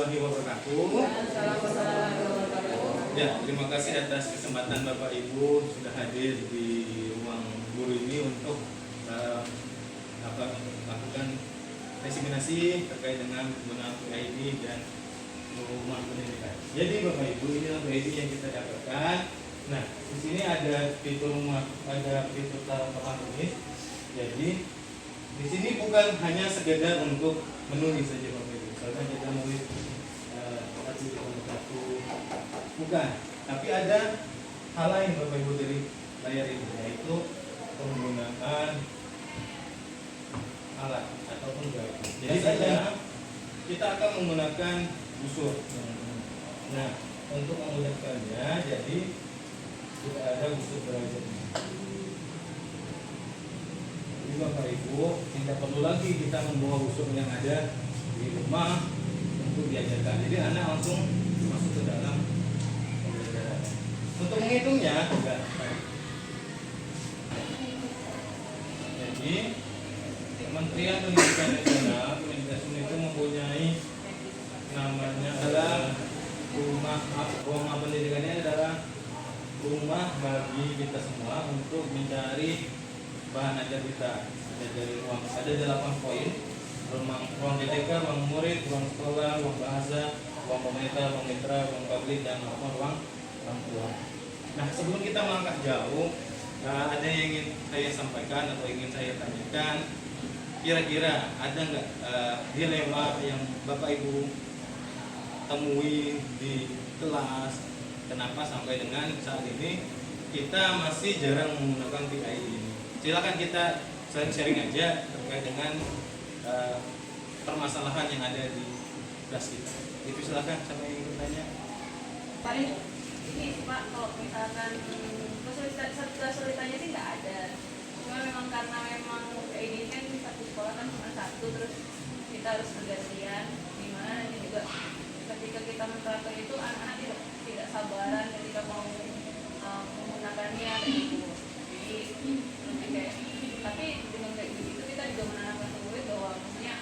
warahmatullahi wabarakatuh. Ya, terima kasih atas kesempatan Bapak Ibu sudah hadir di ruang guru ini untuk lakukan diseminasi terkait dengan penggunaan PID dan rumah pendidikan. Jadi Bapak Ibu, inilah PID yang kita dapatkan. Nah, di sini ada fitur tambahan tulis. Jadi di sini bukan hanya sekedar untuk menulis saja Bapak Ibu. Misalkan kita menulis satu, bukan. Tapi ada hal lain Bapak Ibu dari layar ini, yaitu penggunaan alat ataupun guide. Jadi kita akan menggunakan busur. Nah, untuk memudahkannya, jadi kita ada busur derajat. Jadi Bapak Ibu tidak perlu lagi kita membawa busur yang ada di rumah untuk diajarkan. Jadi anak langsung masuk ke dalam pembelajaran. Untuk menghitungnya enggak. Jadi Kementerian Pendidikan Nasional Kemendikbud itu mempunyai namanya adalah rumah pendidikannya adalah rumah bagi kita semua untuk mencari bahan ajar kita. Ada dari ada 8 poin: ruang TTK, ruang murid, ruang sekolah, ruang bahasa, ruang pemerintah, ruang mitra, ruang publik, dan ruang orang tua. Nah, sebelum kita melangkah jauh, ada yang ingin saya sampaikan atau ingin saya tanyakan. Kira-kira ada nggak dilema yang Bapak Ibu temui di kelas? Kenapa sampai dengan saat ini kita masih jarang menggunakan PID ini? Silakan kita sharing aja terkait dengan permasalahan yang ada di kelas kita. Itu silakan, siapa yang ingin bertanya? Paling ini Pak, kalau misalkan kesulitannya sih nggak ada. Cuma memang karena memang PID kan satu sekolah kan cuma satu, terus kita harus bergantian. Dimana nanti juga ketika kita menerapkan itu anak-anak tidak sabaran ketika mau menggunakannya gitu. Jadi lebih kayak, tapi dengan kayak begitu kita juga menanamkan murid bahwa maksudnya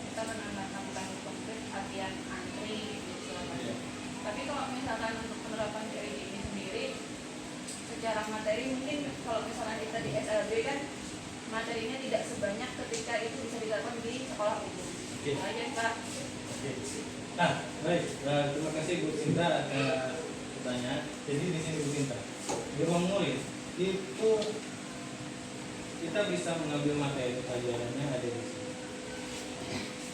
kita menanamkan konkret latihan antri gitu selama itu. Tapi kalau misalkan untuk penerapan PID ini sendiri secara materi, mungkin kalau misalnya kita di SLB kan materinya tidak sebanyak ketika itu bisa dilakukan di sekolah umum. Itu aja Pak. Nah, baik. Terima kasih Bu Sinta atas pertanyaan. Jadi di sini Bu Sinta, di ruang murid itu kita bisa mengambil materi pelajarannya ada di sini.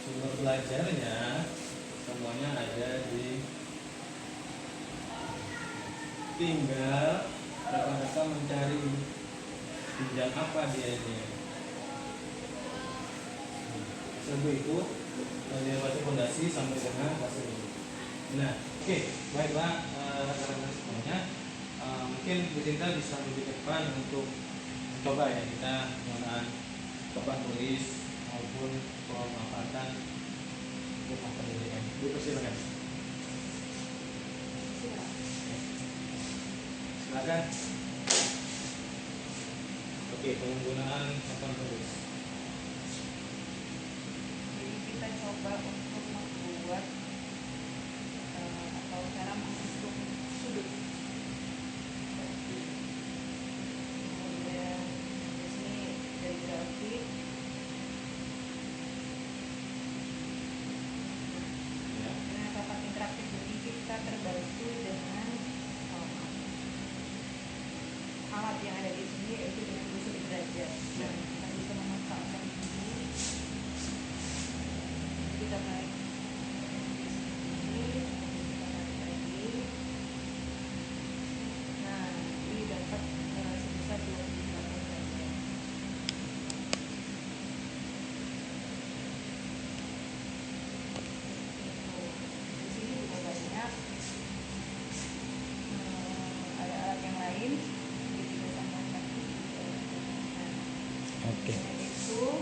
Sumber belajarnya semuanya ada di, tinggal rekan-rekan mencari jenjang apa dia ini. Sebelum itu dari batu fondasi sampai dengan fase ini. Nah, oke, baiklah rekan-rekan semuanya. Mungkin Bu Sinta bisa lebih depan untuk coba ya kita menggunakan papan tulis maupun pemanfaatan rumah pendidikan. Bu, silakan. Silakan. Oke, penggunaan papan tulis. Jadi kita coba untuk membuat atau cara menghitung sudut. Kemudian di sini dari grafik. Dengan papan interaktif ini kita terbantu dengan alat yang ada di sini, yaitu dengan busur derajat. Nah, kita bisa memanfaatkan ini. Kita naik di sini, kita naik lagi. Nah, ini dapat sebesar 28 derajat. Di sini juga banyak ada alat yang lain. Oke. Itu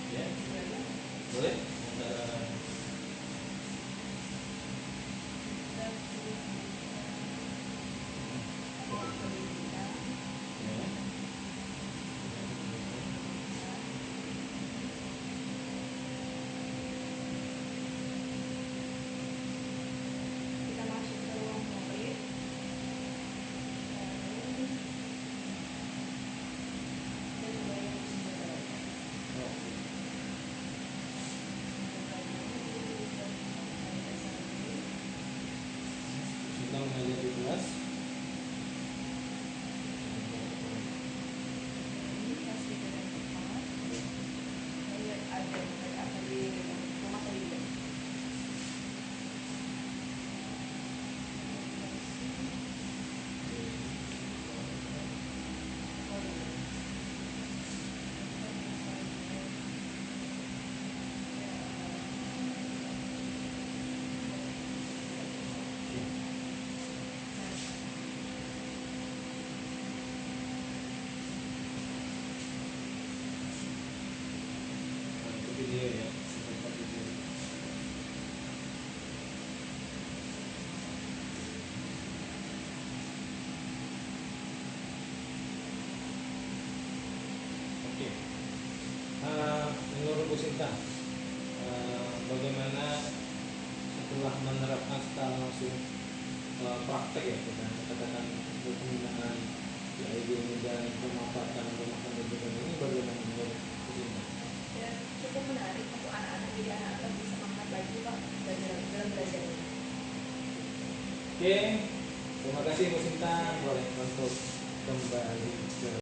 Ya. Boleh? Sinta, bagaimana setelah menerapkan secara langsung praktek ya kita katakan pembinaan PID ini dan pemanfaatan rumah pendidikan ini bagaimana menurut Bu Sinta? Ya, cukup menarik untuk anak-anak, jadi anak-anak bisa semangat lagi Pak dalam belajar ini. Oke, terima kasih Bu Sinta boleh untuk kembali.